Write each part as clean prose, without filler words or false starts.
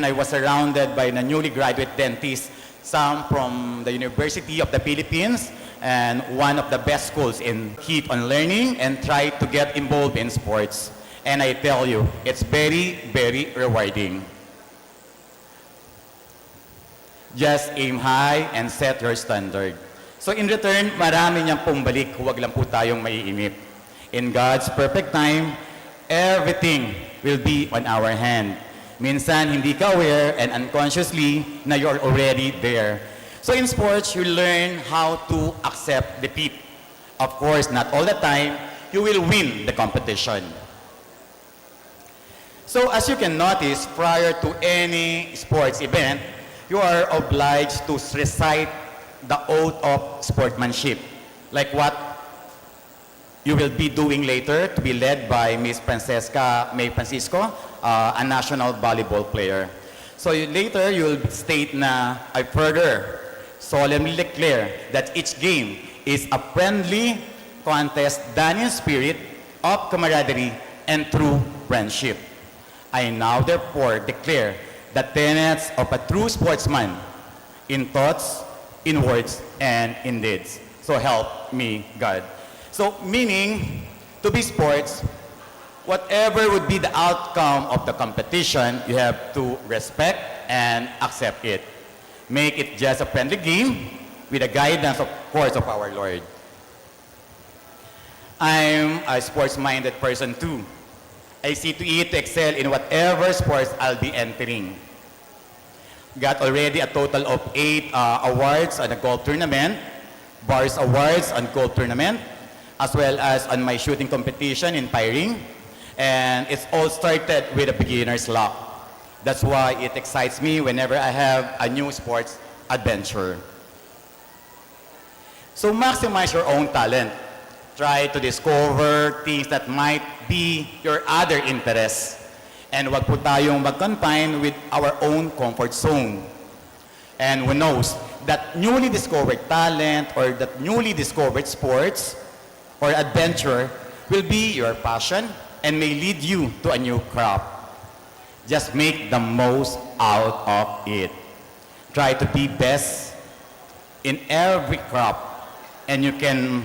I was surrounded by the newly graduate dentists, some from the University of the Philippines, and one of the best schools in keep on learning and try to get involved in sports. And I tell you, it's very, very rewarding. Just aim high and set your standard. So in return, marami niyang pumbalik, huwag lang po tayong maiinip. In God's perfect time, everything will be on our hand. Minsan, hindi ka aware and unconsciously na you're already there. So in sports, you learn how to accept defeat. Of course, not all the time, you will win the competition. So as you can notice, prior to any sports event, you are obliged to recite the oath of sportsmanship, like what you will be doing later, to be led by Miss Francesca May Francisco, a national volleyball player. So later, you will state na, I further solemnly declare that each game is a friendly contest done in spirit of camaraderie and true friendship. I now therefore declare the tenets of a true sportsman in thoughts, in words, and in deeds. So help me God. So meaning, to be sports, whatever would be the outcome of the competition, you have to respect and accept it. Make it just a friendly game with the guidance, of course, of our Lord. I'm a sports-minded person too. I see to it to excel in whatever sports I'll be entering. Got already a total of 8 awards on the golf tournament, bars awards on golf tournament, as well as on my shooting competition in firing. And it's all started with a beginner's luck. That's why it excites me whenever I have a new sports adventure. So maximize your own talent. Try to discover things that might be your other interests. And wag po tayong mag-confine with our own comfort zone. And who knows, that newly discovered talent or that newly discovered sports or adventure will be your passion and may lead you to a new crop. Just make the most out of it. Try to be best in every crop, and you can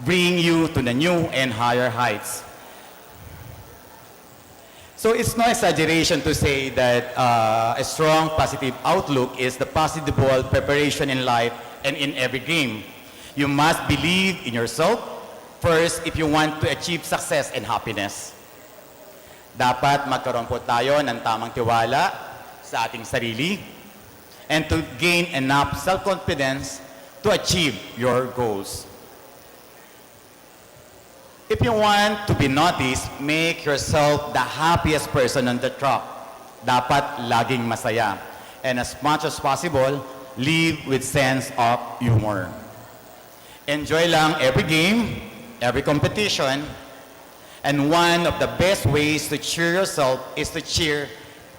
bring you to the new and higher heights. So it's no exaggeration to say that a strong positive outlook is the possible preparation in life and in every game. You must believe in yourself first if you want to achieve success and happiness. Dapat magkaroon po tayo ng tamang tiwala sa ating sarili and to gain enough self-confidence to achieve your goals. If you want to be noticed, make yourself the happiest person on the track. Dapat laging masaya. And as much as possible, live with sense of humor. Enjoy lang every game, every competition, and one of the best ways to cheer yourself is to cheer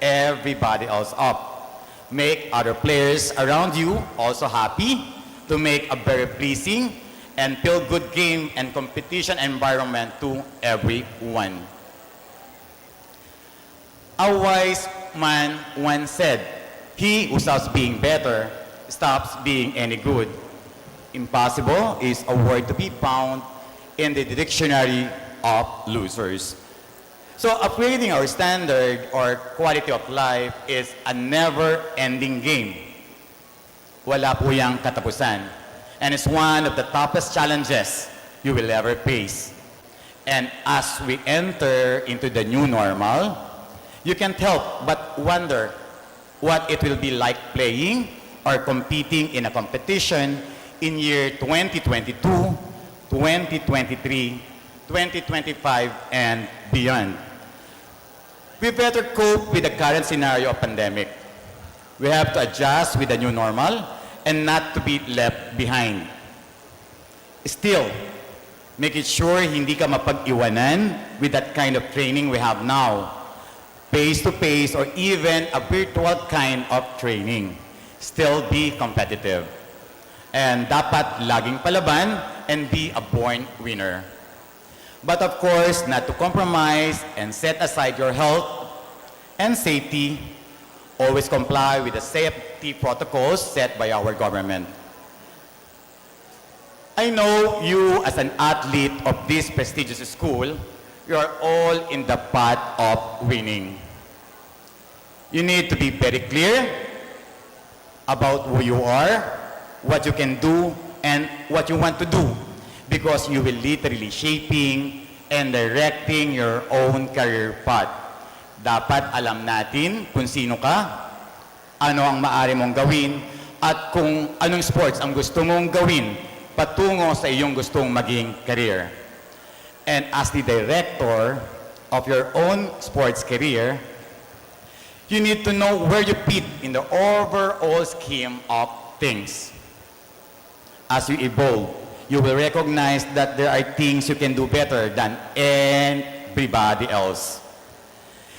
everybody else up. Make other players around you also happy to make a very pleasing and feel good game and competition environment to everyone. A wise man once said, "He who stops being better stops being any good." Impossible is a word to be found in the dictionary of losers. So upgrading our standard or quality of life is a never-ending game. Wala po yang katapusan. And it's one of the toughest challenges you will ever face. And as we enter into the new normal, you can't help but wonder what it will be like playing or competing in a competition in year 2022, 2023, 2025, and beyond. We better cope with the current scenario of pandemic. We have to adjust with the new normal and not to be left behind. Still, making sure hindi ka mapag-iwanan with that kind of training we have now, face-to-face or even a virtual kind of training. Still be competitive. And dapat laging palaban and be a born winner. But of course, not to compromise and set aside your health and safety Always comply with the safety protocols set by our government. I know you as an athlete of this prestigious school, you are all in the path of winning. You need to be very clear about who you are, what you can do, and what you want to do, because you will literally shaping and directing your own career path. Dapat alam natin kung sino ka, ano ang maaari mong gawin, at kung anong sports ang gusto mong gawin patungo sa iyong gustong maging career. And as the director of your own sports career, you need to know where you fit in the overall scheme of things. As you evolve, you will recognize that there are things you can do better than everybody else.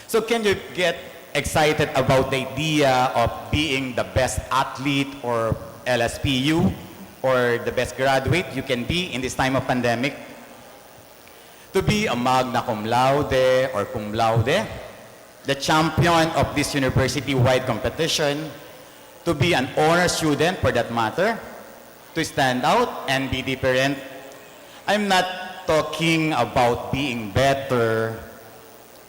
So can you get excited about the idea of being the best athlete or LSPU or the best graduate you can be in this time of pandemic? To be a magna cum laude or cum laude, the champion of this university-wide competition, to be an honor student for that matter, to stand out and be different. I'm not talking about being better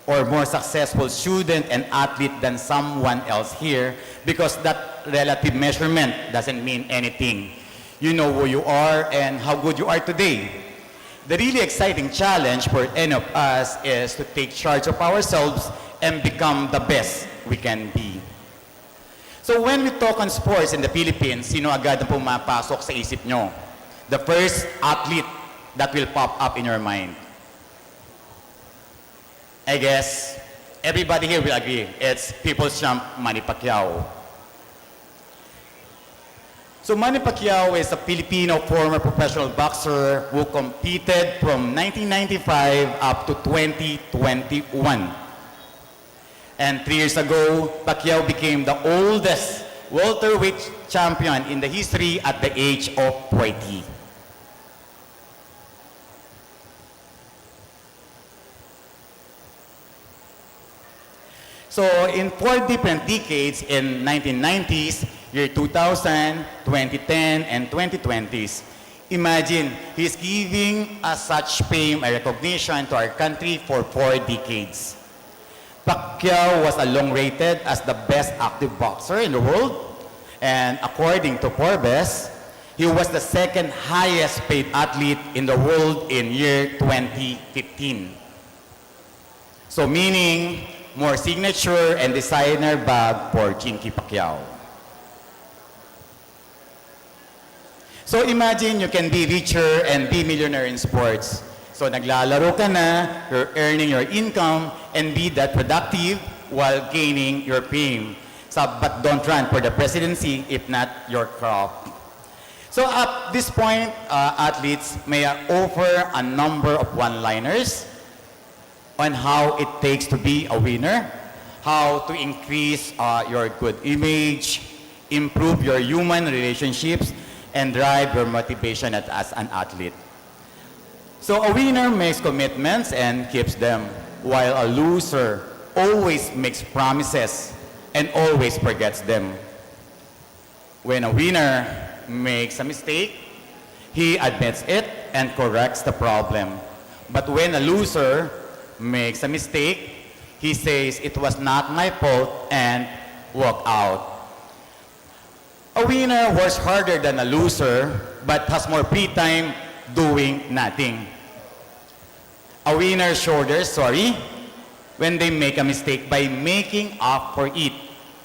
or more successful student and athlete than someone else here, because that relative measurement doesn't mean anything. You know who you are and how good you are today. The really exciting challenge for any of us is to take charge of ourselves and become the best we can be. So when we talk on sports in the Philippines, sino agad ang pumapasok sa isip nyo? The first athlete that will pop up in your mind. I guess everybody here will agree. It's People's Champ Manny Pacquiao. So Manny Pacquiao is a Filipino former professional boxer who competed from 1995 up to 2021. And 3 years ago, Pacquiao became the oldest welterweight champion in the history at the age of 40. So in 4 different decades in 1990s, year 2000, 2010, and 2020s, imagine he's giving us such fame and recognition to our country for 4 decades. Pacquiao was long rated as the best active boxer in the world, and according to Forbes, he was the second highest paid athlete in the world in year 2015. So meaning, more signature and designer bag for Chinky Pacquiao. So imagine you can be richer and be millionaire in sports. So naglalaro ka na, you're earning your income, and be that productive while gaining your fame. So, but don't run for the presidency if not your crop. So at this point, athletes may offer a number of one-liners on how it takes to be a winner, how to increase your good image, improve your human relationships, and drive your motivation as an athlete. So a winner makes commitments and keeps them, while a loser always makes promises and always forgets them. When a winner makes a mistake, he admits it and corrects the problem. But when a loser makes a mistake, he says it was not my fault and walk out. A winner works harder than a loser but has more free time doing nothing. A winner shoulders sorry when they make a mistake by making up for it,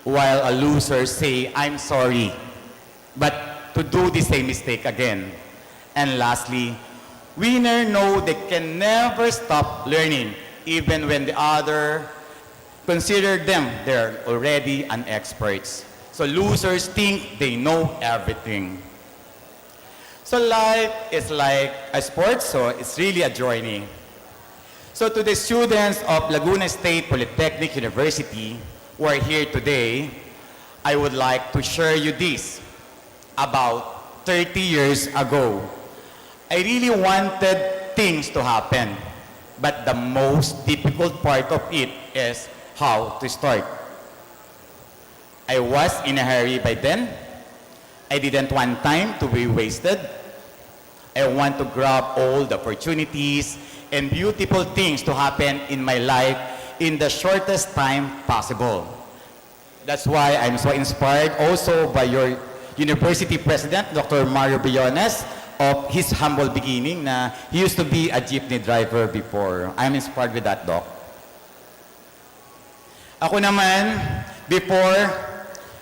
while a loser say I'm sorry but to do the same mistake again. And lastly, winners know they can never stop learning, even when the other consider them they're already an experts. So losers think they know everything. So life is like a sport, so it's really a journey. So to the students of Laguna State Polytechnic University who are here today, I would like to share you this. About 30 years ago, I really wanted things to happen, but the most difficult part of it is how to start. I was in a hurry by then. I didn't want time to be wasted. I want to grab all the opportunities and beautiful things to happen in my life in the shortest time possible. That's why I'm so inspired also by your university president, Dr. Mario Briones, of his humble beginning na he used to be a jeepney driver before. I'm inspired with that, Doc. Ako naman, before,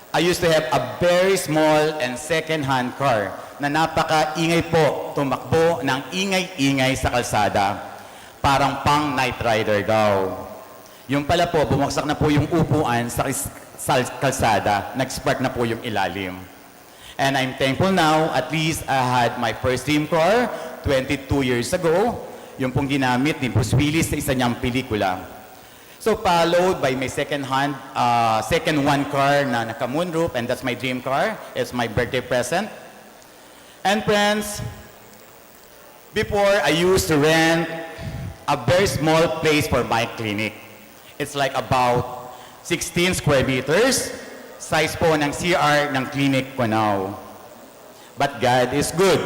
I used to have a very small and second-hand car na napaka-ingay po tumakbo ng ingay-ingay sa kalsada. Parang pang night rider daw. Yung pala po, bumagsak na po yung upuan sa kalsada, nag-spark na po yung ilalim. And I'm thankful now, at least I had my first dream car 22 years ago, yung pong ginamit ni Bruce Willis sa isa niyang pelikula. So followed by my second one car na naka-moonroof, and that's my dream car. It's my birthday present. And friends, before I used to rent a very small place for my clinic. It's like about 16 square meters. Size po ng CR ng clinic ko now. But God is good.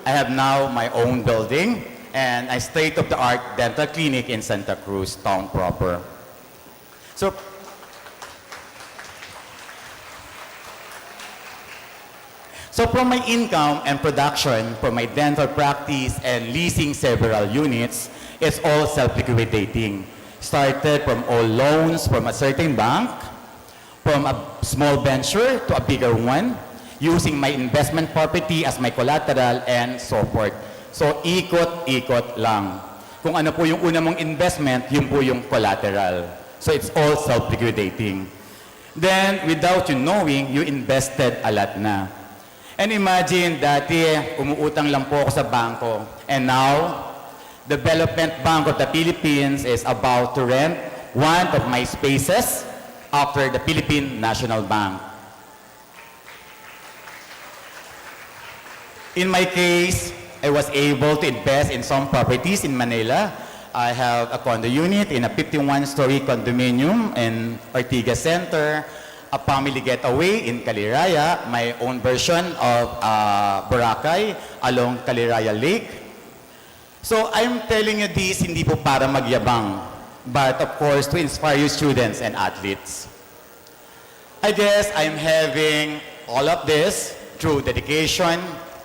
I have now my own building and a state-of-the-art dental clinic in Santa Cruz, town proper. So from my income and production for my dental practice and leasing several units, it's all self-liquidating. Started from all loans from a certain bank, from a small venture to a bigger one, using my investment property as my collateral and so forth. So ikot-ikot lang. Kung ano po yung una mong investment, yun po yung collateral. So it's all self-liquidating. Then, without you knowing, you invested a lot na. And imagine, dati, umuutang lang po ako sa bangko. And now, Development Bank of the Philippines is about to rent one of my spaces after the Philippine National Bank. In my case, I was able to invest in some properties in Manila. I have a condo unit in a 51-story condominium in Ortigas Center, a family getaway in Caliraya, my own version of Boracay along Caliraya Lake. So I'm telling you this hindi po para magyabang, but of course to inspire you students and athletes. I guess I'm having all of this through dedication,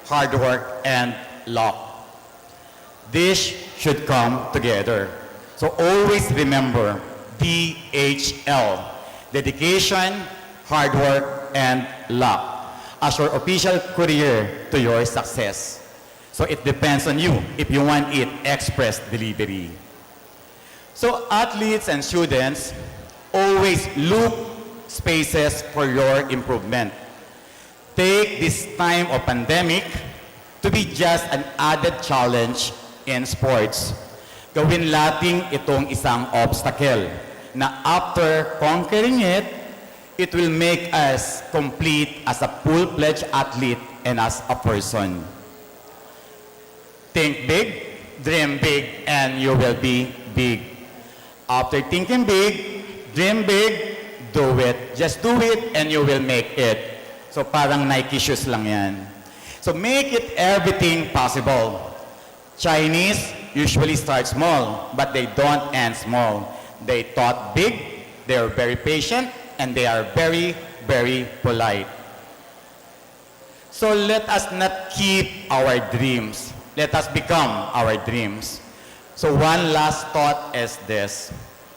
hard work, and luck. This should come together. So always remember DHL, dedication, hard work, and luck as your official courier to your success. So it depends on you if you want it express delivery. So athletes and students, always look spaces for your improvement. Take this time of pandemic to be just an added challenge in sports. Gawin natin itong isang obstacle na after conquering it, it will make us complete as a full-fledged athlete and as a person. Think big, dream big, and you will be big. After thinking big, dream big, do it. Just do it and you will make it. So parang Nike shoes lang yan. So make it everything possible. Chinese usually start small, but they don't end small. They thought big, they are very patient, and they are very, very polite. So let us not keep our dreams. Let us become our dreams. So one last thought is this.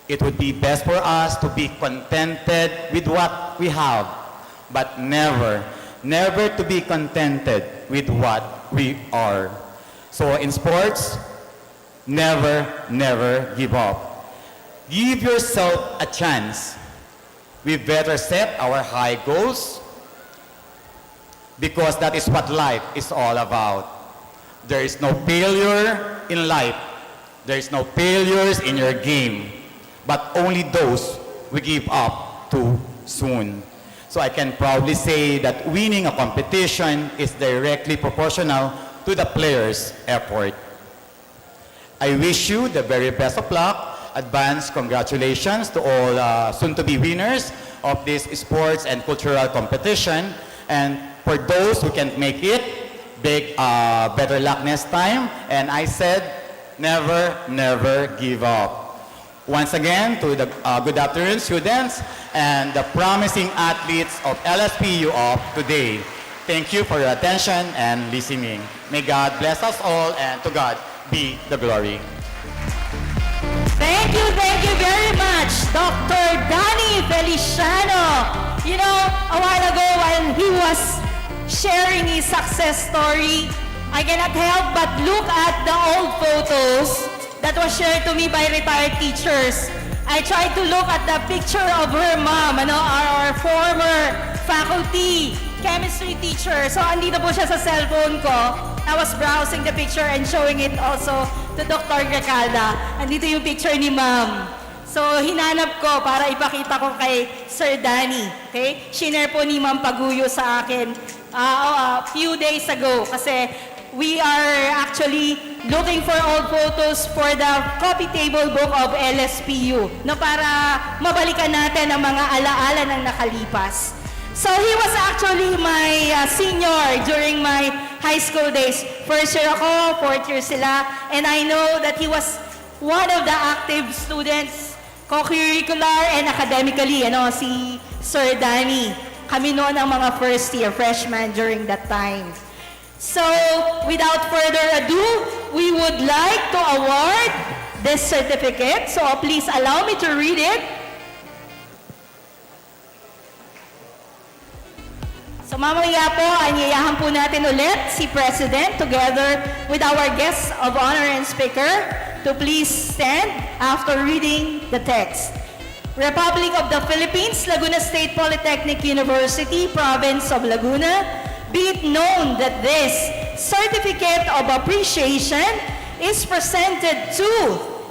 It would be best for us to be contented with what we have, but never, never to be contented with what we are. So in sports, never, never give up. Give yourself a chance. We better set our high goals because that is what life is all about. There is no failure in life. There is no failures in your game, but only those we give up too soon. So I can proudly say that winning a competition is directly proportional to the player's effort. I wish you the very best of luck. Advance congratulations to all soon-to-be winners of this sports and cultural competition. And for those who can't make it, better luck next time. And I said, never, never give up. Once again, to the good afternoon, students, and the promising athletes of LSPU of today. Thank you for your attention and listening. May God bless us all, and to God be the glory. Thank you very much, Dr. Danny Feliciano. You know, a while ago while he was sharing his success story, I cannot help but look at the old photos that was shared to me by retired teachers. I tried to look at the picture of her mom, our former faculty chemistry teacher. So, andito po siya sa cellphone ko. I was browsing the picture and showing it also to Dr. Gacalda. Andito yung picture ni ma'am. So, hinanap ko para ipakita ko kay Sir Danny. Okay? Shinare po ni Ma'am Paguyo sa akin a few days ago. Kasi we are actually looking for old photos for the coffee table book of LSPU. No, para mabalikan natin ang mga alaala ng nakalipas. So he was actually my senior during my high school days. First year ako, fourth year sila, and I know that he was one of the active students, co-curricular and academically, si Sir Danny. Kami noon ang mga first year freshman during that time. So without further ado, we would like to award this certificate. So please allow me to read it. So mamaya po, anyayahan po natin ulit si President together with our guests of honor and speaker to please stand after reading the text. Republic of the Philippines, Laguna State Polytechnic University, Province of Laguna, be it known that this certificate of appreciation is presented to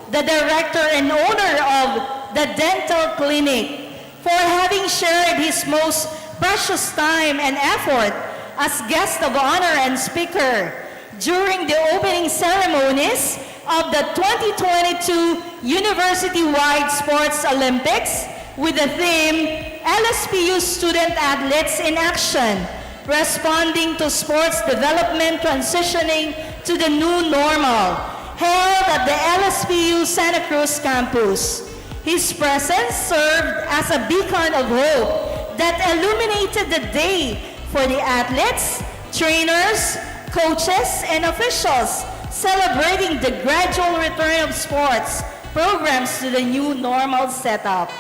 the director and owner of the dental clinic for having shared his most precious time and effort as guest of honor and speaker during the opening ceremonies of the 2022 University-wide Sports Olympics with the theme LSPU Student Athletes in Action, responding to sports development transitioning to the new normal, held at the LSPU Santa Cruz campus. His presence served as a beacon of hope that illuminated the day for the athletes, trainers, coaches, and officials celebrating the gradual return of sports programs to the new normal setup.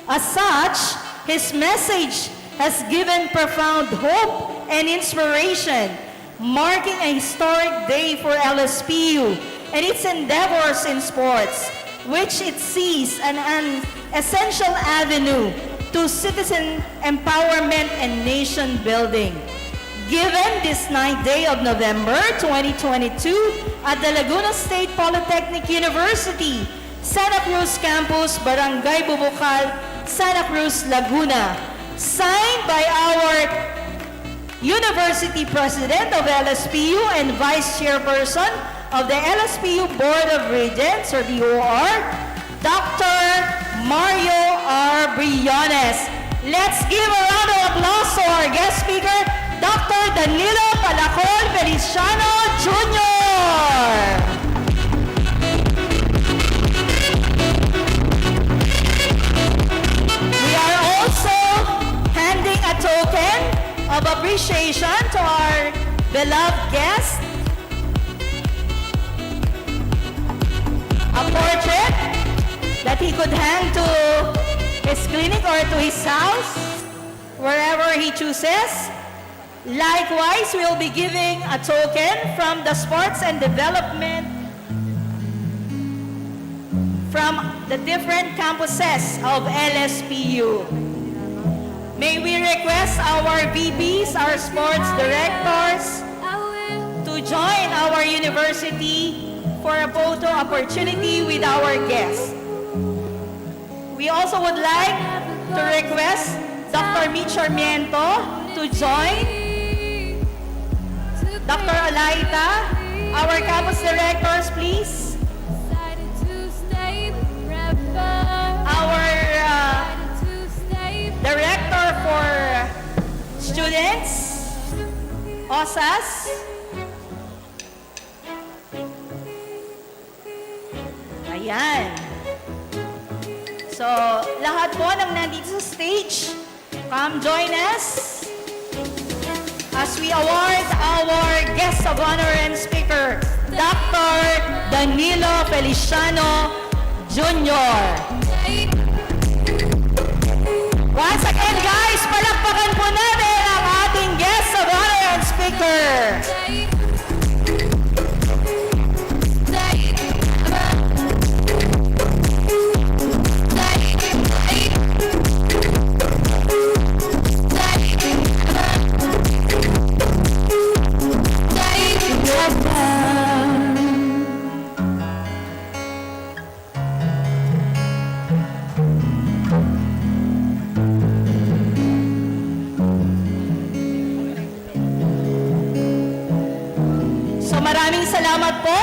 As such, his message has given profound hope and inspiration, marking a historic day for LSPU and its endeavors in sports, which it sees an essential avenue to citizen empowerment and nation building. Given this 9th day of November 2022 at the Laguna State Polytechnic University, Santa Cruz Campus, Barangay Bubukal, Santa Cruz, Laguna, signed by our University President of LSPU and Vice Chairperson of the LSPU Board of Regents, or BOR, Dr. Mario R. Briones. Let's give a round of applause to our guest speaker, Dr. Danilo Palacol Feliciano Jr. We are also handing a token of appreciation to our beloved guest, a portrait that he could hang to his clinic or to his house, wherever he chooses. Likewise, we'll be giving a token from the sports and development from the different campuses of LSPU. May we request our VPs, our sports directors, to join our university for a photo opportunity with our guests. We also would like to request Dr. Mitch Sarmiento to join, Dr. Alaita, our campus directors, please. Our Director for Students, OSAS. Ayan. So, lahat po ng nandito sa stage, come join us as we award our guest of honor and speaker, Dr. Danilo Feliciano Jr. Once again, guys, palakpakan po natin ang ating guest of honor and speaker. So maraming salamat po.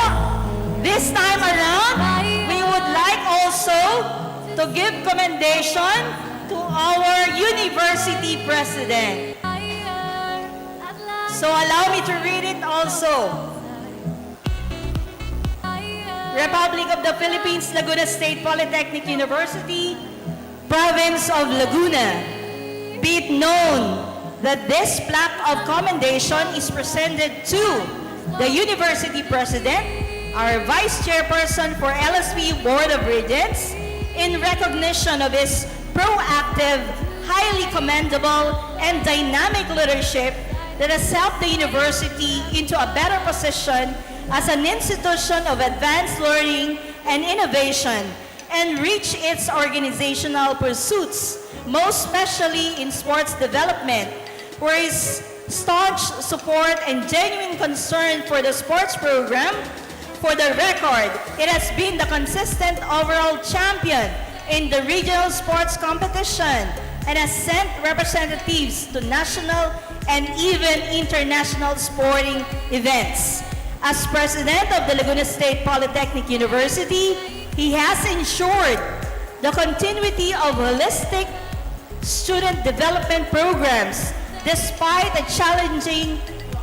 This time around, we would like also to give commendation to our university president. So allow me to read it also. Republic of the Philippines, Laguna State Polytechnic University, Province of Laguna. Be it known that this plaque of commendation is presented to the University President, our Vice Chairperson for LSPU Board of Regents, in recognition of his proactive, highly commendable, and dynamic leadership that has helped the university into a better position as an institution of advanced learning and innovation, and reach its organizational pursuits, most especially in sports development, where his staunch support and genuine concern for the sports program. For the record, it has been the consistent overall champion in the regional sports competition and has sent representatives to national and even international sporting events. As president of the Laguna State Polytechnic University, he has ensured the continuity of holistic student development programs despite a challenging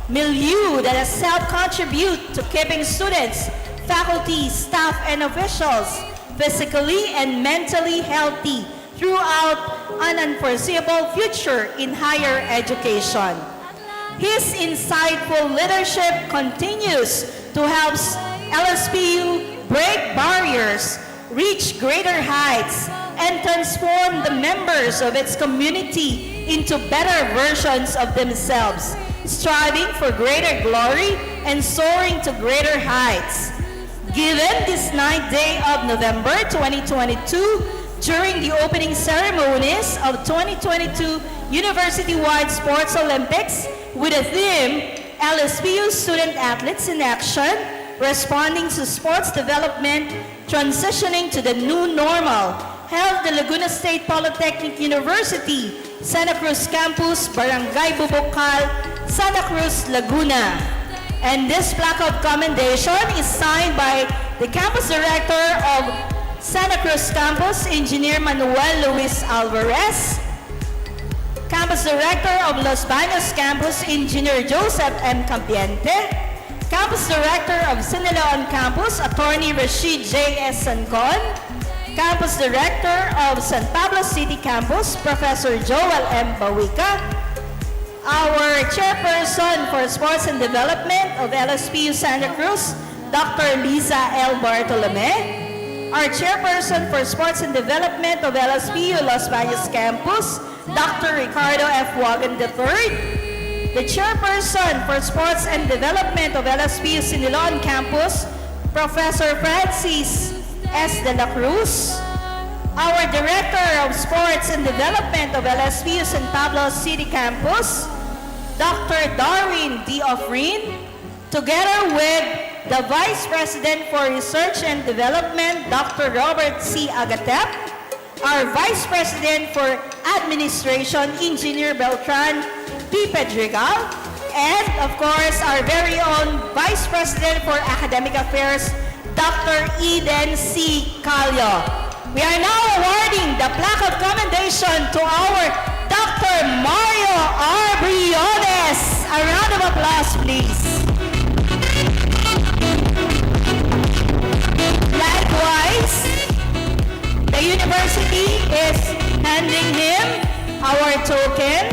milieu that has helped contribute to keeping students, faculty, staff, and officials physically and mentally healthy throughout an unforeseeable future in higher education. His insightful leadership continues to help LSPU break barriers, reach greater heights, and transform the members of its community into better versions of themselves, striving for greater glory and soaring to greater heights. Given this 9th day of November 2022, during the opening ceremonies of 2022 University-wide Sports Olympics with the theme, LSPU Student Athletes in Action, Responding to Sports Development, Transitioning to the New Normal, held the Laguna State Polytechnic University, Santa Cruz Campus, Barangay Bubukal, Santa Cruz, Laguna. And this plaque of commendation is signed by the Campus Director of Santa Cruz Campus, Engineer Manuel Luis Alvarez, Campus Director of Los Baños Campus, Engineer Joseph M. Campiente, Campus Director of Siniloan Campus, Attorney Rashid J. S. Sancon, Campus Director of San Pablo City Campus, Professor Joel M. Bawica, our Chairperson for Sports and Development of LSPU Santa Cruz, Dr. Liza L. Bartolome, our Chairperson for Sports and Development of LSPU Los Baños Campus, Dr. Ricardo F. Wagan III, the Chairperson for Sports and Development of LSPU Siniloan Campus, Professor Francis S. De La Cruz, our Director of Sports and Development of LSPU San Pablo City Campus, Dr. Darwin D. Ofrin, together with the Vice President for Research and Development, Dr. Robert C. Agatep, our Vice President for Administration, Engineer Beltran P. Pedregal, and of course, our very own Vice President for Academic Affairs, Dr. Eden C. Calio. We are now awarding the plaque of commendation to our Dr. Mario R. Briones. A round of applause, please. Likewise, the university is handing him our token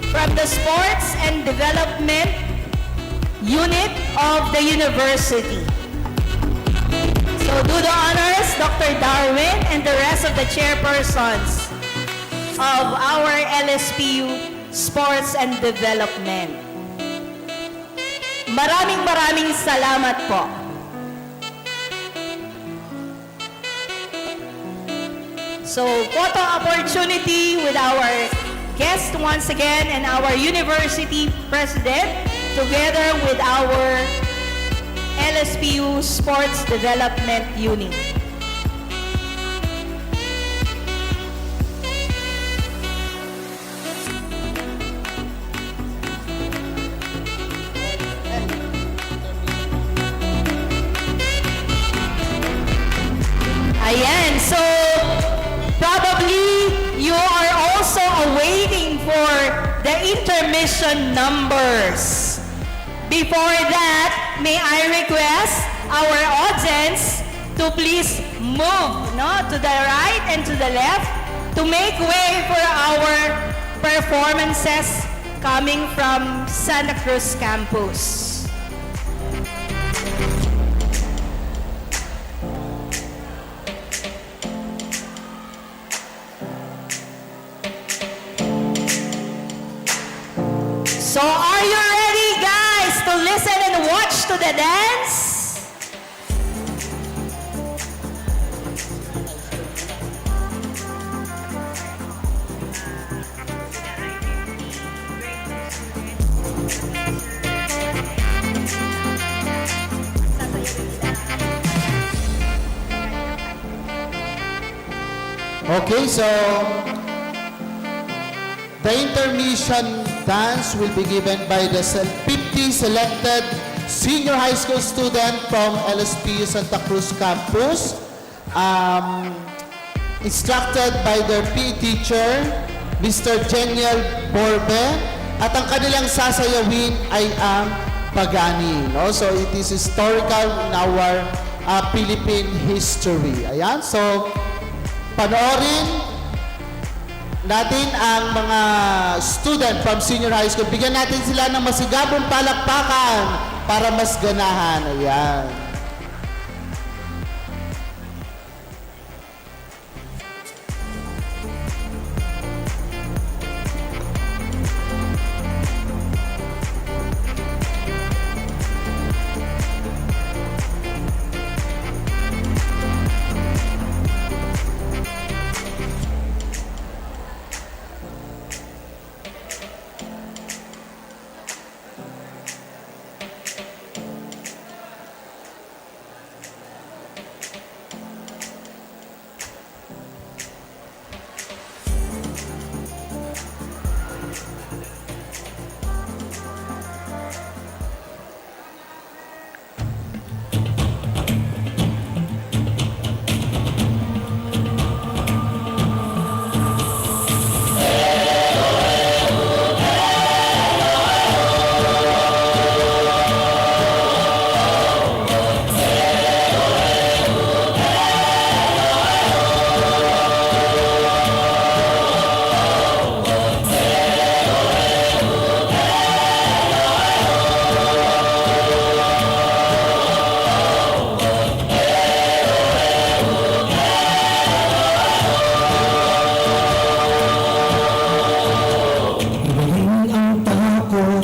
from the Sports and Development Unit of the university. So do the honors, Dr. Darwin, and the rest of the chairpersons of our LSPU Sports and Development. Maraming salamat po. So, photo opportunity with our guest once again and our university president together with our LSPU Sports Development Unit. Ayan, so probably you are also awaiting for the intermission numbers. Before that, may I request our audience to please move to the right and to the left to make way for our performances coming from Santa Cruz campus. So are you ready, guys, to listen and watch to the dance? Okay, so the intermission dance will be given by the 50 selected senior high school student from LSPU Santa Cruz campus, instructed by their PE teacher, Mr. Geniel Borbe, at ang kanilang sasayawin ay ang Pagani. No? So it is historical in our Philippine history. Ayan, so panoorin natin ang mga student from senior high school. Bigyan natin sila ng masigabong palakpakan para mas ganahan. Ayan.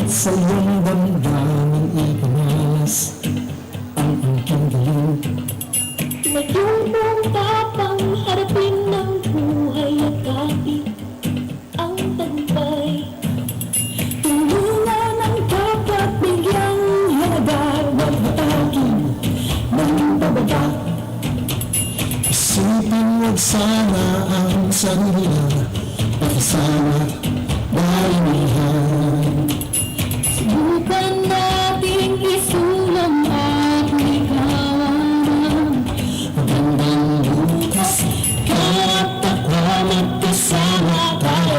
Sa iyong damdamin ipinalas ang aking galing. Nagulong tapang harapin ng buhay at kapit ang tagumpay. Tulungan ang dapat bigyang halaga, huwag hatagin ng pababa. Isipin huwag sana ang sarili pakasama dahil mihan. Subukan nating isulang at ligawan. Magandang bukas, kahit ako magkasama tayo.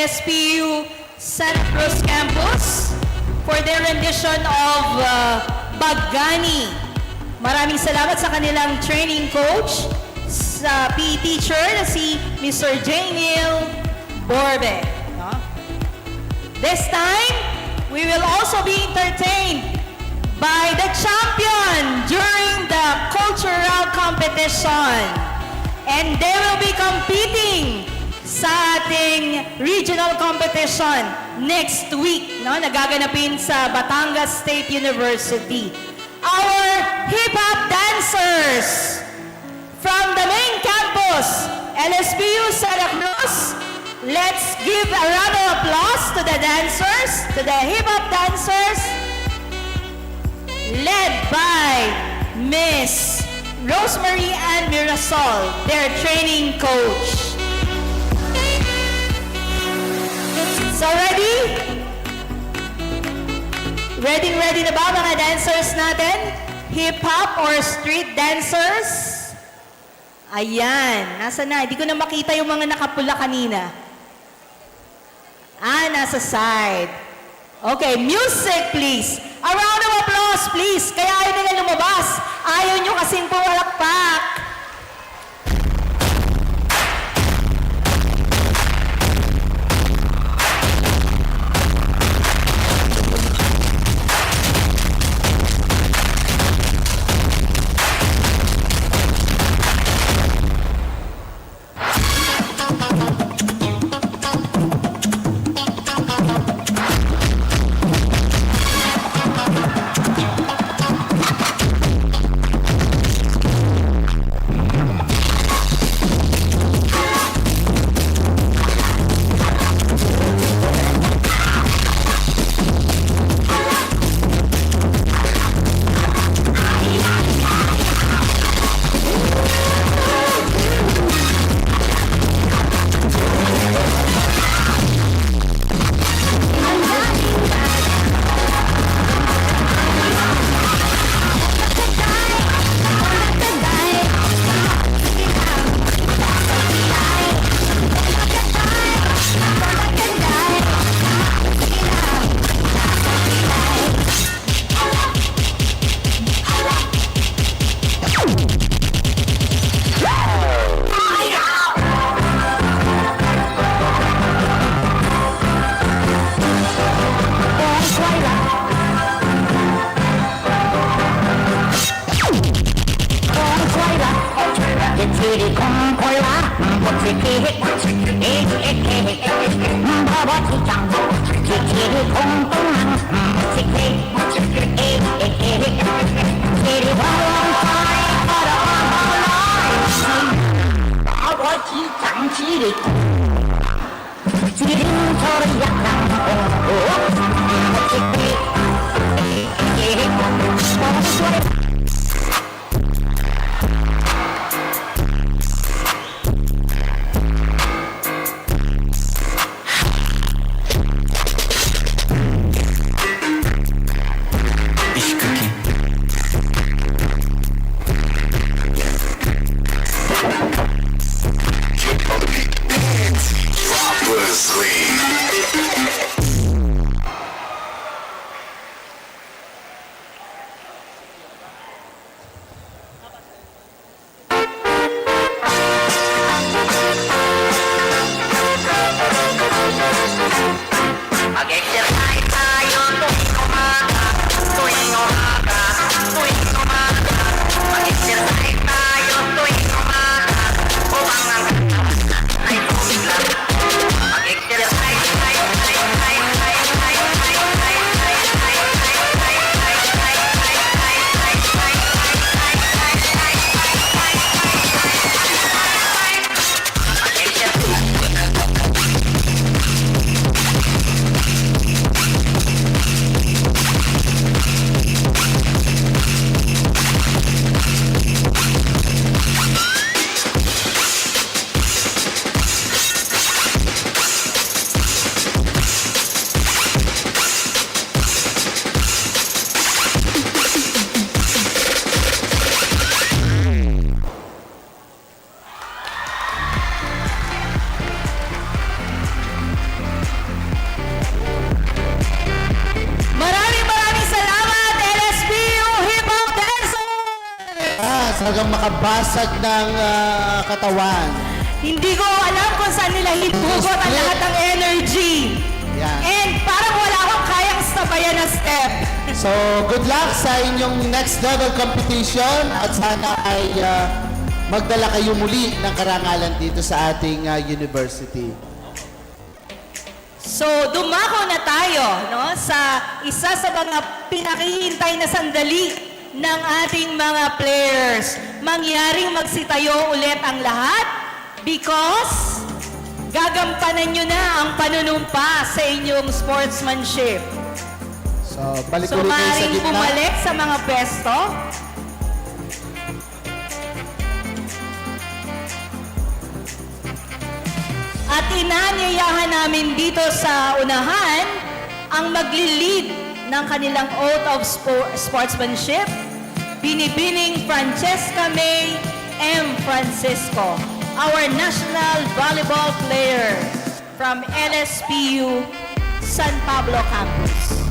LSPU Santa Cruz Campus for their rendition of Bagani. Maraming salamat sa kanilang training coach, sa PE teacher na si Mr. Janiel Borbe. No? This time, we will also be entertained by the champion during the cultural competition. And they will be competing sa ating regional competition next week, no? Nagaganapin sa Batangas State University. Our hip-hop dancers from the main campus, LSPU Santa Cruz, let's give a round of applause to the dancers, to the hip-hop dancers, led by Miss Rosemary and Mirasol, their training coach. So ready? Ready na ba mga dancers natin? Hip-hop or street dancers? Ayan, nasa na? Hindi ko na makita yung mga nakapula kanina. Nasa side. Okay, music please. A round of applause please. Kaya ayaw nila lumabas. Ayaw nyo kasing pumalakpak. Talagang makabasag ng katawan. Hindi ko alam kung saan nila hinugot ang lahat ng energy. Yan. And parang wala akong kayang sabayan na step. So, good luck sa inyong next level competition at sana ay magdala kayo muli ng karangalan dito sa ating university. So, dumako na tayo no, sa isa sa mga pinakihintay na sandali ng ating mga players. Mangyaring magsitayo ulit ang lahat because gagampanan nyo na ang panunumpa sa inyong sportsmanship. So, balik So, ulit kayo sa maaaring gitna. bumalik sa mga pwesto. At inanyayahan namin dito sa unahan ang magli-lead ng kanilang oath of sportsmanship, Binibining Francesca May M. Francisco, our national volleyball player from LSPU San Pablo Campus.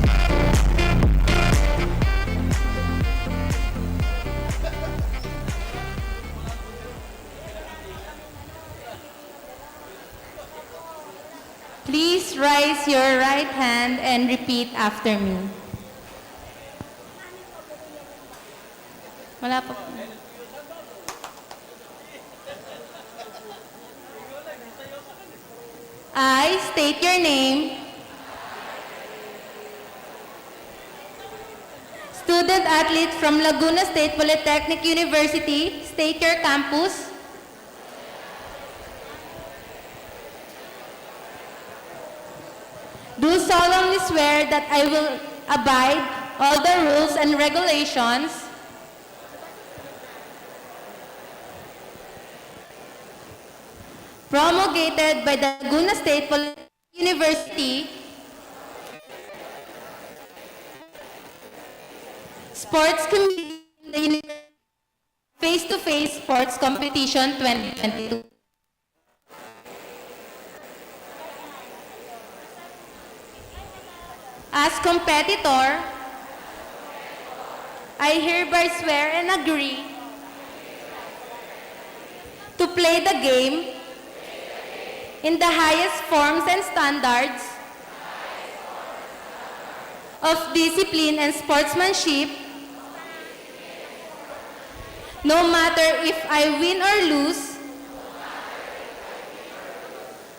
Please raise your right hand and repeat after me. Wala pa po. I state your name. Student athlete from Laguna State Polytechnic University, state your campus. Do solemnly swear that I will abide all the rules and regulations promulgated by the Laguna State Polytechnic University Sports Committee in the Face-to-Face Sports Competition 2022. As competitor, I hereby swear and agree to play the game in the highest forms and standards of discipline and sportsmanship, no matter if I win or lose.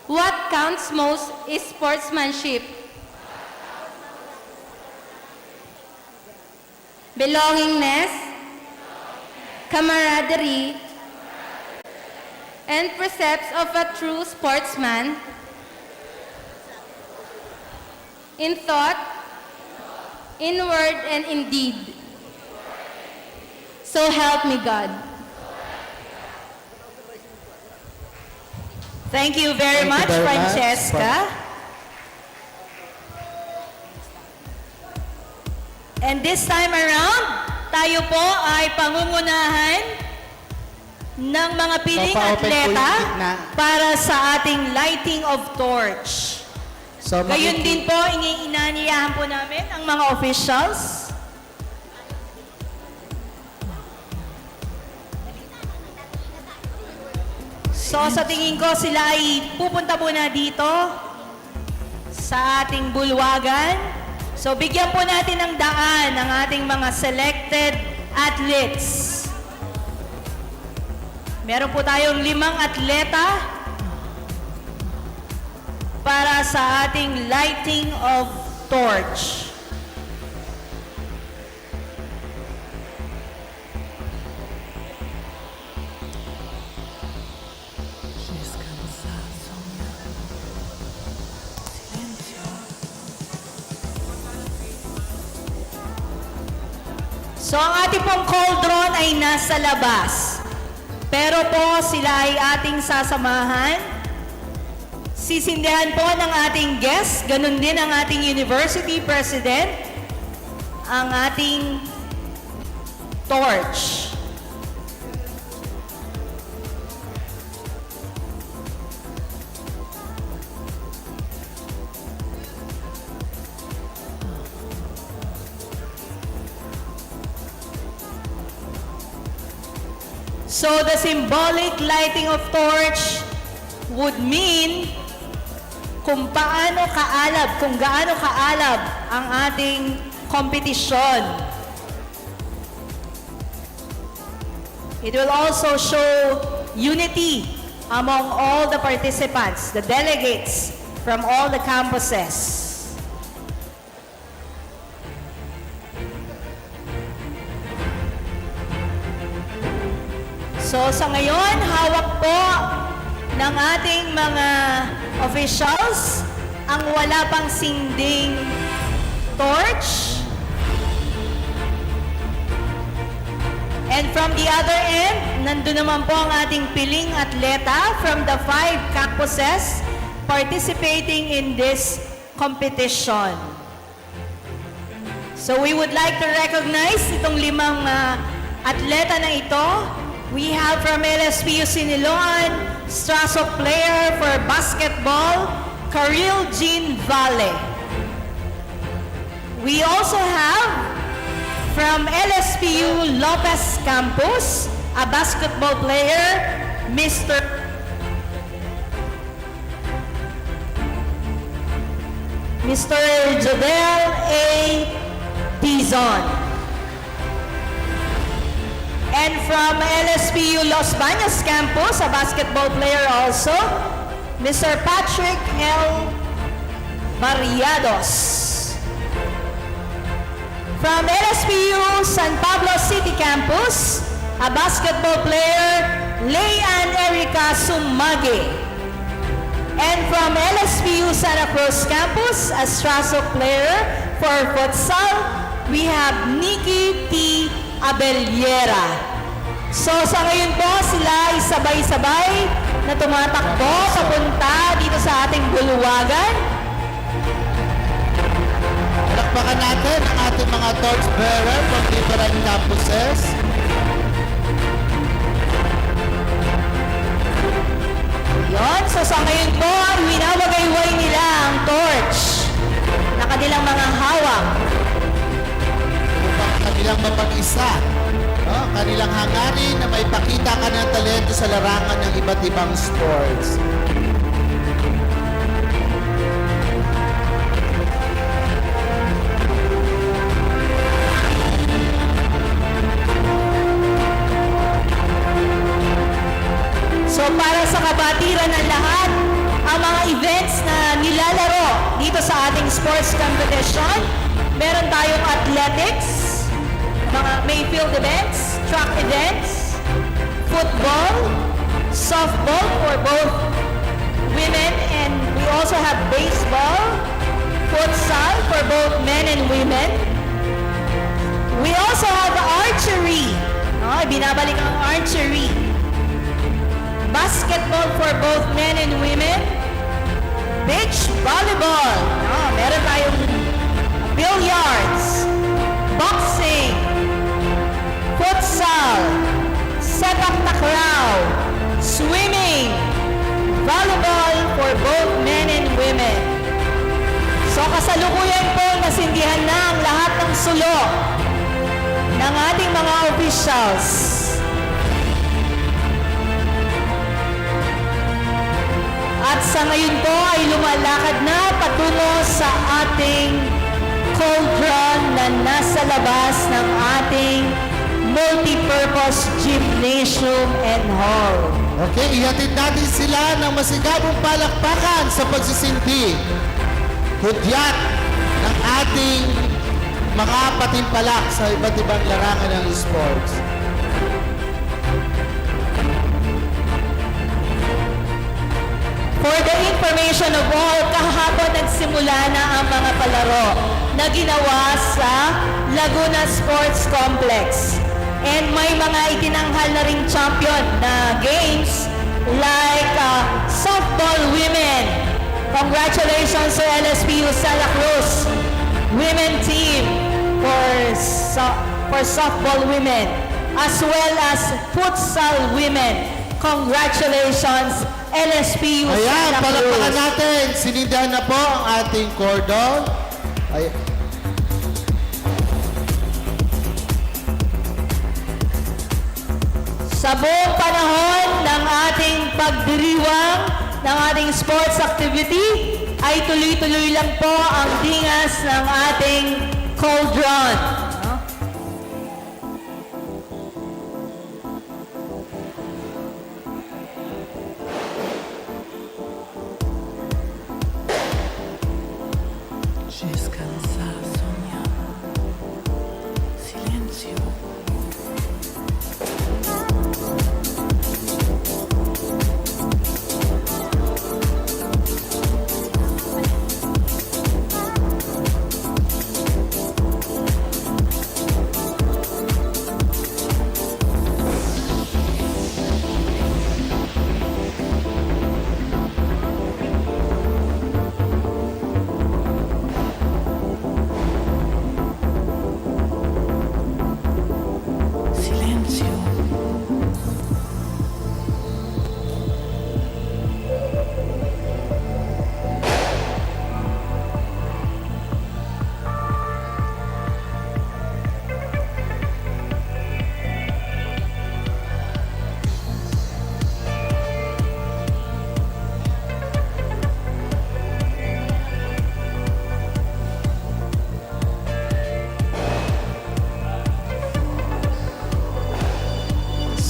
What counts most is sportsmanship. Belongingness, camaraderie, and precepts of a true sportsman in thought, in word, and in deed. So help me God. Thank you very Thank you much, very much. Francesca. And this time around, tayo po ay pangungunahan ng mga piling Papa-open po yung atleta gitna. para sa ating lighting of torch. So, Gayun din po, inaniyahan po namin ang mga officials. So sa tingin ko sila ay pupunta muna dito sa ating bulwagan. So bigyan po natin ng daan ang ating mga selected athletes. Meron po tayong 5 atleta para sa ating lighting of torch. So ang ating pong cauldron ay nasa labas. Pero po sila ay ating sasamahan. Sisindihan po ng ating guest, ganun din ang ating university president, ang ating torch. So the symbolic lighting of torch would mean kung gaano kaalab ang ating kompetisyon. It will also show unity among all the participants, the delegates from all the campuses. So sa ngayon, hawak po ng ating mga officials ang wala pang sinding torch. And from the other end, nandun naman po ang ating piling atleta from the 5 campuses participating in this competition. So we would like to recognize itong 5 atleta na ito. We have from LSPU Siniloan, Straso player for basketball, Karil Jean Valle. We also have from LSPU Lopez Campus, a basketball player, Mr. Jodel A. Tizon. And from LSPU Los Baños Campus, a basketball player also, Mr. Patrick L. Barriados. From LSPU San Pablo City Campus, a basketball player, Leanne Erica Sumagi. And from LSPU Santa Cruz Campus, a Straso player for futsal, we have Nikki T. Abellera. So sa ngayon po, sila ay sabay-sabay na tumatakbo papunta dito sa ating bulwagan. Palakpakan natin ang ating mga torch bearer from different campuses. Yon, so sa ngayon po, winawagayway nila ang torch na kanilang mga hawak. Upang kanilang mapag-isa, no? Kanilang hangarin na may pakita ka ng talento sa larangan ng iba't ibang sports. So para sa kabatiran ng lahat, ang mga events na nilalaro dito sa ating sports competition, meron tayong athletics, mga Mayfield events, track events, football, softball for both women, and we also have baseball, futsal for both men and women. We also have archery. Binabalik ang archery. Basketball for both men and women. Beach volleyball. Meron tayong billiards, boxing, futsal, sepak takraw, swimming, volleyball for both men and women. So kasalukuyan po nasindihan na ang lahat ng sulok ng ating mga officials. At sa ngayon po ay lumalakad na patungo sa ating cauldron na nasa labas ng ating multi-purpose gymnasium and hall. Okay, ihatid natin sila ng masigabong palakpakan sa pagsisindi. Hudyat ng ating mga patimpalak sa iba't ibang larangan ng sports. For the information of all, kahapon nagsimula na ang mga palaro na ginawa sa Laguna Sports Complex. And may mga itinanghal na ring champion na games like softball women. Congratulations to LSPU Santa Cruz women team for softball women, as well as futsal women. Congratulations, LSPU Ayan, Santa Cruz. palakpakan natin. Sinindahan na po ang ating cordon. Ayan. Sa buong panahon ng ating pagdiriwang ng ating sports activity, ay tuloy-tuloy lang po ang dingas ng ating cauldron. No? Descansa, soñar. Silencio. Silencio.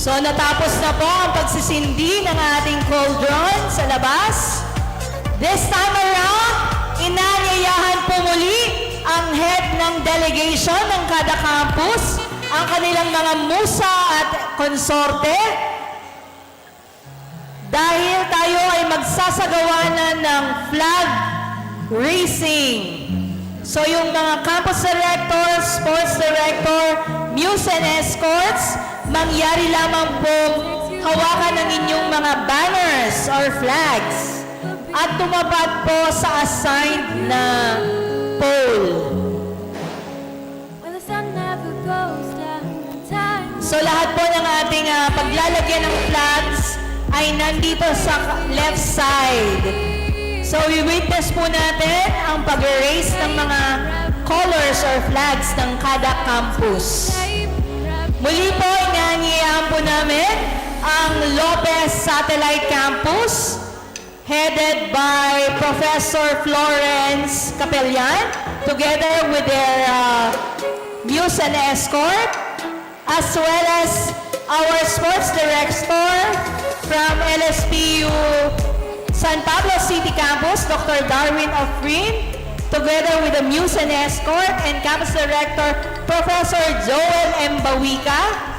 So natapos na po ang pagsisindi ng ating cauldron sa labas. This time around, inanyayahan po muli ang head ng delegation ng kada campus, ang kanilang mga musa at konsorte. Dahil tayo ay magsasagawa na ng flag racing. So yung mga campus director, sports director, muse and escorts, mangyari lamang po hawakan ng inyong mga banners or flags at tumapad po sa assigned na pole. Well, the sun never goes down. Time So lahat po ng ating paglalagyan ng flags ay nandito sa left side. So i-witness po natin ang pag-erase ng mga colors or flags ng kada campus. Muli po, inanyayahan po namin ang Lopez Satellite Campus, headed by Professor Florence Capellan, together with their muse and escort, as well as our sports director from LSPU San Pablo City Campus, Dr. Darwin Ofrin, together with the muse and escort and campus director, Professor Joel M. Bawica.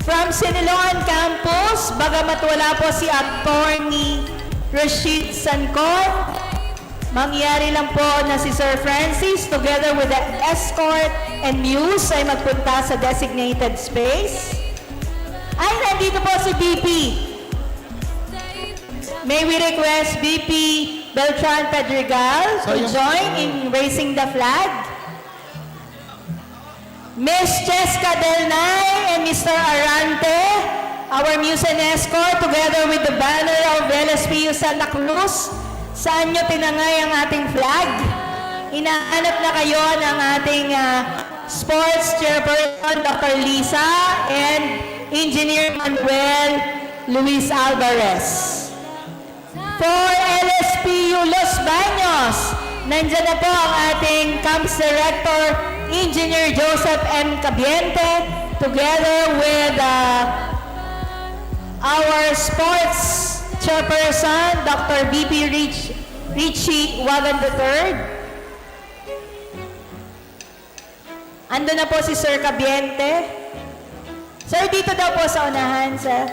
From Siniloan Campus, bagamat wala po si Attorney Rashid Sancon, mangyari lang po na si Sir Francis, together with the escort and muse, ay magpunta sa designated space. Ay, nandito po si BP. May we request BP Beltran Pedregal to join in raising the flag? Miss Cheska Del Nay and Mr. Arante, our muse and escort, together with the banner of LSPU Santa Cruz, saan nyo tinangay ang ating flag? Inaanap na kayo ng ating sports chairperson, Dr. Lisa, and Engineer Manuel Luis Alvarez. For LSPU Los Baños, nandyan na po ang ating campus director, Engineer Joseph M. Cabiente, together with our sports chairperson, Dr. BP Richie Wagan III. Ando na po si Sir Cabiente. Sir, dito daw po sa unahan, sir.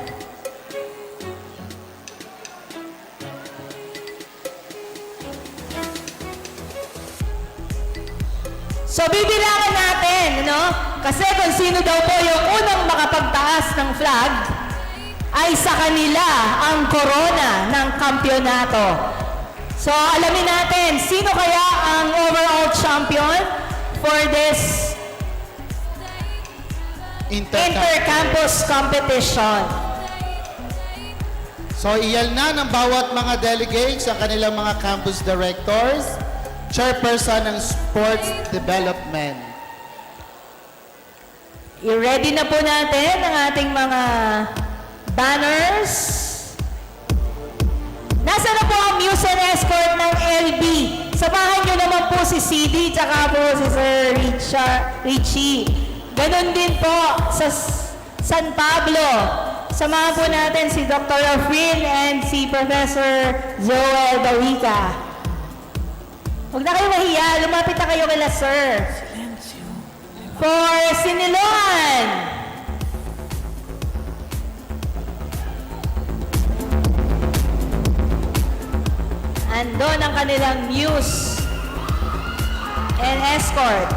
So, bibilangan natin, no? Kasi kung sino daw po yung unang makapagtaas ng flag, ay sa kanila ang korona ng kampyonato. So, alamin natin, sino kaya ang overall champion for this Intercampus competition? So, iyal na ng bawat mga delegates ang kanilang mga campus directors, chairperson ng sports development. I-ready na po natin ang ating mga banners. Nasaan na po ang Muse and Escort ng LB? Samahan nyo naman po si CD tsaka po si Sir Richie. Ganon din po sa San Pablo. Samahan po natin si Dr. Afrin and si Professor Joel Dawica. Huwag na kayo mahiya, lumapit na kayo kila Sir. Silencio. For Siniloan. Andon ang kanilang Muse and Escort.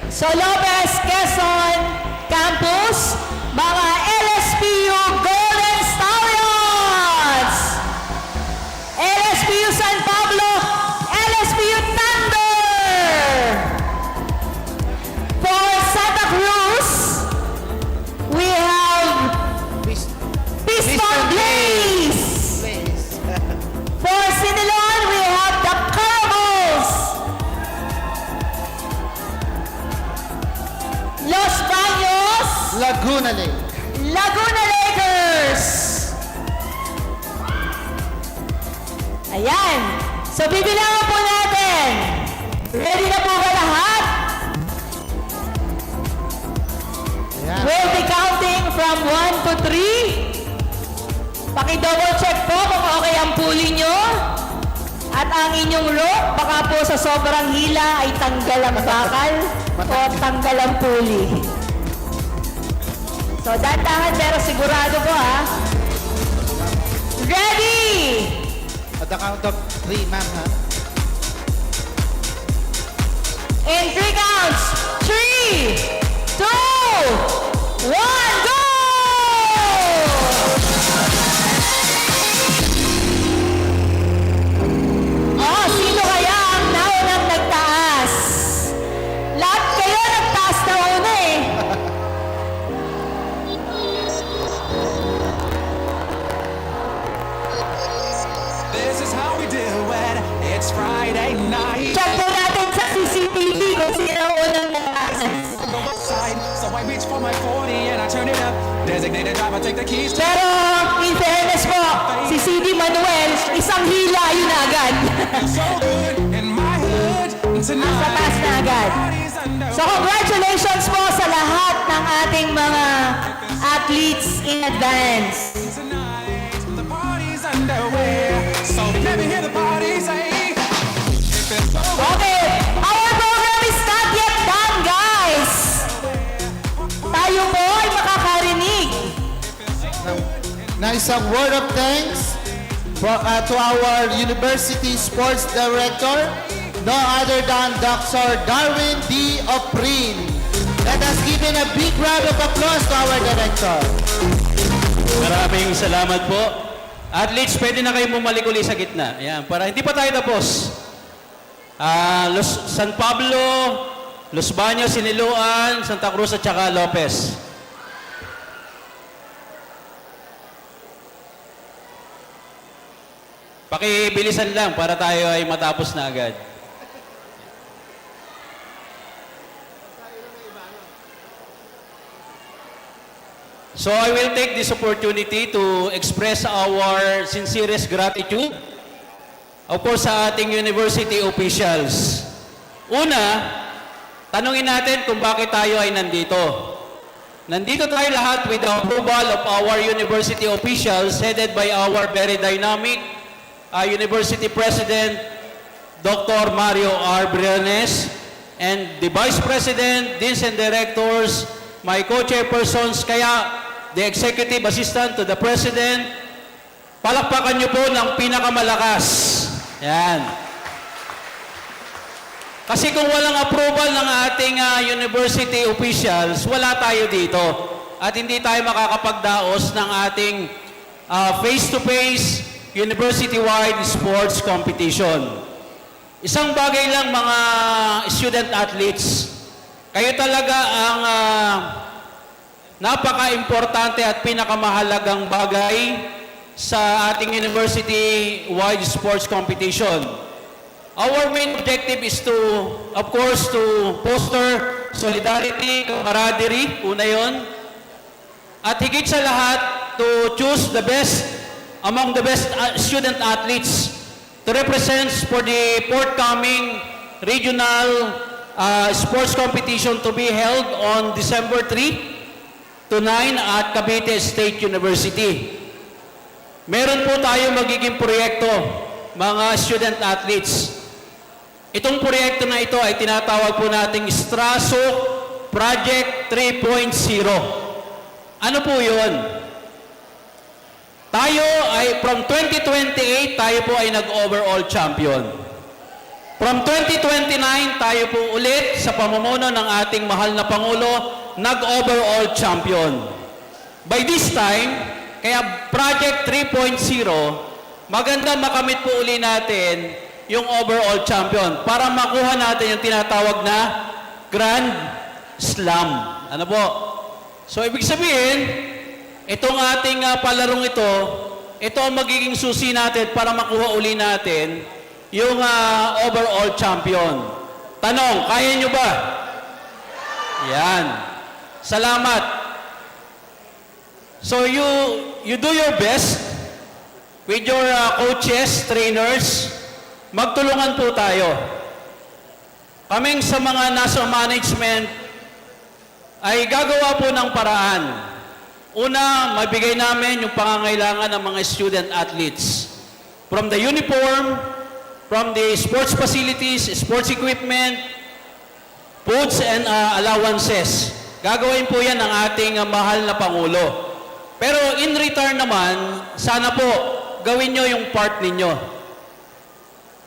So Lopez, Quezon Campus, mga LSPU Golden Stallions! LSPU San Pablo, LSPU Thunder! For Santa Cruz, we have Piston Blaze! For Siniloan, we have the Carabos! Los Baños, Laguna Lake. Laguna Lakers! Ayan. So, bibilangan po natin. Ready na po ba lahat? Ayan. We'll be counting from 1 to 3. Paki-double check po kung okay ang pulley nyo. At ang inyong rope, baka po sa sobrang hila ay tanggal ang bakal o tanggal ang pulley. So, dandahan pero sigurado po ha. Ready! At the count of 3, ma'am, ha? In 3 counts. 3, 2, 1, go! Oh, sino kaya ang naunang nagtaas? Lahat kayo nagtaas na una eh. This is how we do it. It's Friday night. Check po natin sa CCTV kung sino ang unang nagtaas. On the website, so I reach for my 40 and I turn it up. Designated driver, take the keys to Pero, in fairness po, si CD Manuel, isang hila yun agad. so good in my hood Sa tonight. taas na agad. Party's under. So, congratulations po sa lahat ng ating mga athletes in advance. Tonight, the party's underway. So let me hear the party say. If it's so good. Okay, our program is not yet done, guys. Tayo po ay makakarinig. Na isang word of thanks to our University Sports Director, no other than Dr. Darwin D. Oprin. Let us give him a big round of applause to our Director. Maraming salamat po. Athletes, pwede na kayong bumalik uli sa gitna. Ayan, para hindi pa tayo tapos. San Pablo, Los Baños, Siniloan, Santa Cruz at saka Lopez. Pakibilisan lang para tayo ay matapos na agad. So I will take this opportunity to express our sincerest gratitude, of course, sa ating university officials. Una, tanungin natin kung bakit tayo ay nandito. Nandito tayo lahat with the approval of our university officials headed by our very dynamic University President, Dr. Mario R. Briones, and the Vice President, Deans and Directors, my co-chairpersons, kaya the Executive Assistant to the President, palakpakan niyo po ng pinakamalakas. Yan. Kasi kung walang approval ng ating university officials, wala tayo dito. At hindi tayo makakapagdaos ng ating face-to-face university-wide sports competition. Isang bagay lang mga student athletes, kayo talaga ang napaka-importante at pinakamahalagang bagay sa ating university-wide sports competition. Our main objective is to, of course, to foster solidarity, camaraderie, una yon. At higit sa lahat, to choose the best among the best student athletes to represent for the forthcoming regional sports competition to be held on December 3 to 9 at Cavite State University. Meron po tayo magiging proyekto, mga student athletes. Itong proyekto na ito ay tinatawag po nating Straso Project 3.0. Ano po yun? Tayo ay, from 2028, tayo po ay nag-overall champion. From 2029, tayo po ulit sa pamumuno ng ating mahal na Pangulo, nag-overall champion. By this time, kaya Project 3.0, maganda makamit po uli natin yung overall champion para makuha natin yung tinatawag na Grand Slam. Ano po? So, ibig sabihin, itong ating palarong ito ang magiging susi natin para makuha uli natin yung overall champion. Tanong, kaya nyo ba? Yan. Salamat. So, you do your best with your coaches, trainers. Magtulungan po tayo. Kaming sa mga nasa management ay gagawa po ng paraan. Una, mabigay namin yung pangangailangan ng mga student athletes. From the uniform, from the sports facilities, sports equipment, foods and allowances. Gagawin po yan ng ating mahal na Pangulo. Pero in return naman, sana po gawin nyo yung part ninyo.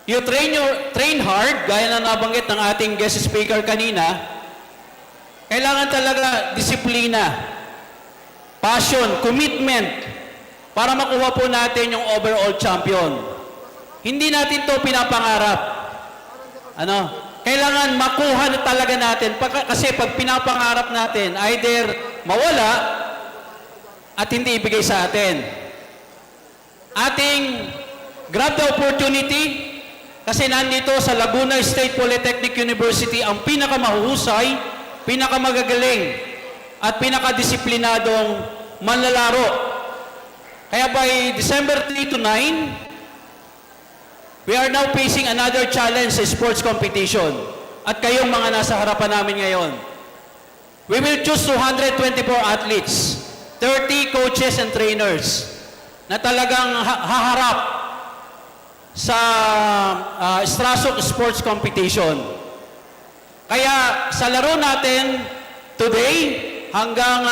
You train hard, gaya na nabanggit ng ating guest speaker kanina, kailangan talaga disiplina, passion, commitment, para makuha po natin yung overall champion. Hindi natin to pinapangarap. Kailangan makuha na talaga natin. Kasi pag pinapangarap natin, either mawala at hindi ibigay sa atin. Ating grab the opportunity. Kasi nandito sa Laguna State Polytechnic University ang pinakamahusay, pinakamagagaling, at pinakadisiplinadong manlalaro. Kaya by December 3 to 9, we are now facing another challenge sa sports competition. At kayong mga nasa harapan namin ngayon. We will choose 224 athletes, 30 coaches and trainers na talagang haharap sa Strasok Sports Competition. Kaya sa laro natin today hanggang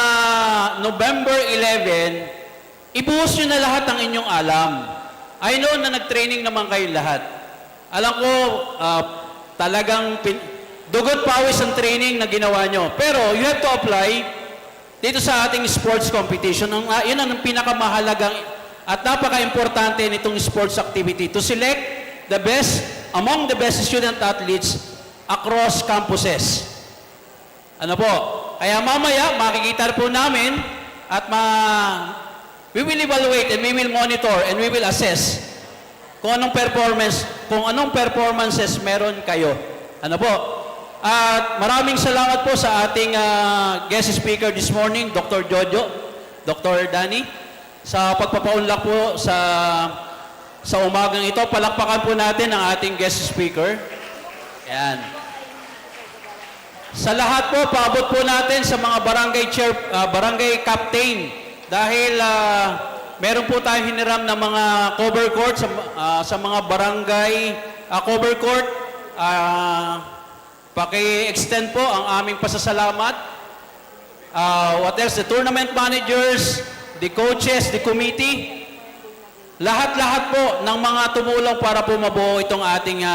November 11, ibuhos nyo na lahat ng inyong alam. I know na nag-training naman kayo lahat. Alam ko, talagang dugot pawis ang training na ginawa nyo. Pero you have to apply dito sa ating sports competition. Yun ang pinakamahalagang at napaka-importante nitong sports activity to select the best among the best student athletes across campuses. Ano po? Kaya mamaya, makikita po namin at we will evaluate and we will monitor and we will assess kung anong performances meron kayo. Ano po? At maraming salamat po sa ating guest speaker this morning, Dr. Jojo, Dr. Danny, sa pagpapaunlak po sa umagang ito. Palakpakan po natin ang ating guest speaker. Yan. Sa lahat po, paabot po natin sa mga barangay captain dahil meron po tayong hiniram ng mga cover court sa mga barangay cover court. Paki-extend po ang aming pasasalamat. What else? The tournament managers, the coaches, the committee, lahat-lahat po ng mga tumulong para po mabuo itong ating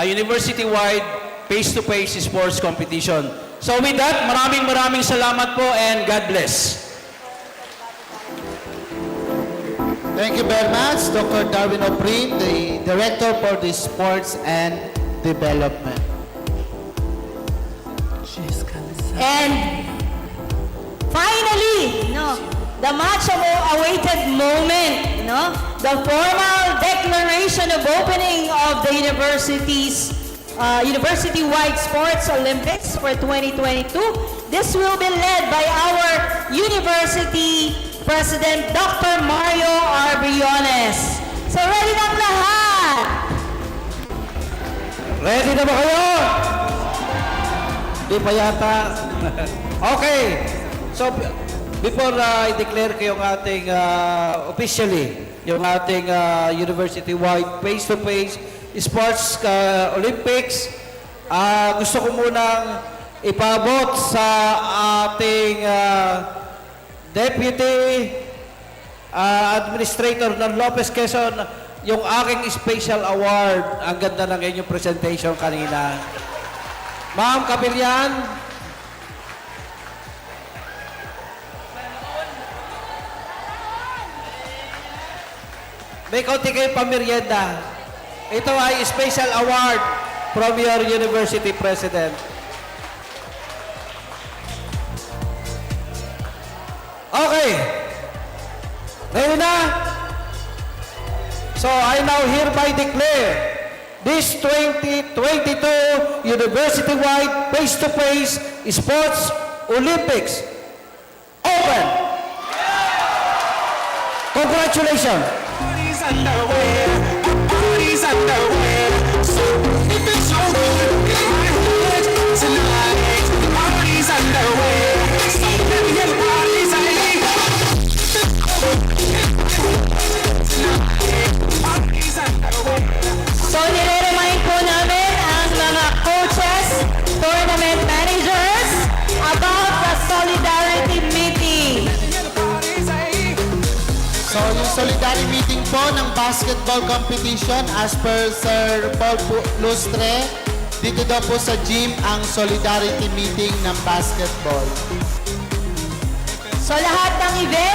university-wide face-to-face sports competition. So with that, maraming salamat po and God bless. Thank you very much, Dr. Darwin Oprin, the Director for the Sports and Development. She's cansada. And finally, the much-awaited moment, the formal declaration of opening of the university-wide sports Olympics for 2022. This will be led by our university president, Dr. Mario R. Briones. So ready na ang lahat? Ready na ba kayo? Di pa yata. Okay. So, before I declare ko yung ating officially, yung ating university-wide face-to-face sports Olympics, gusto ko munang ipabot sa ating Deputy Administrator ng Lopez Quezon yung aking special award. Ang ganda ng inyong presentation kanina. Ma'am Kapilyan, may kaunti kayong pamerienda. Ito ay special award from your university president. Okay. Ready na? So I now hereby declare this 2022 university-wide face-to-face sports Olympics open. Congratulations. Parties underway. Parties underway. So if it's your good, I heard tonight. Parties underway. So let me hear the parties say. Parties underway. So nire-remind po namin ang mga coaches, tournament managers about the solidarity meeting. So, yung solidarity meeting po ng basketball competition as per Sir Paul Lustre, dito daw po sa gym ang solidarity meeting ng basketball. So lahat ng event